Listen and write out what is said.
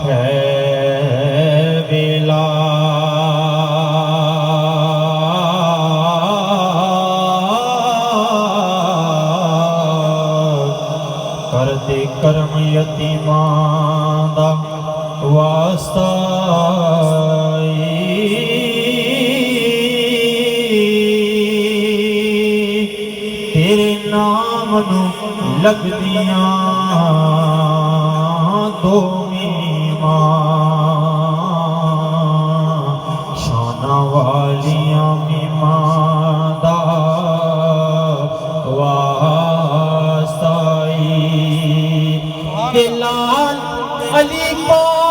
है बेला करते कर्म यतीमां दा वास्ता तेरे नाम नू लगदियां दो मीमां शाना वालियां मीमां दा वास्ता बिलाल अली को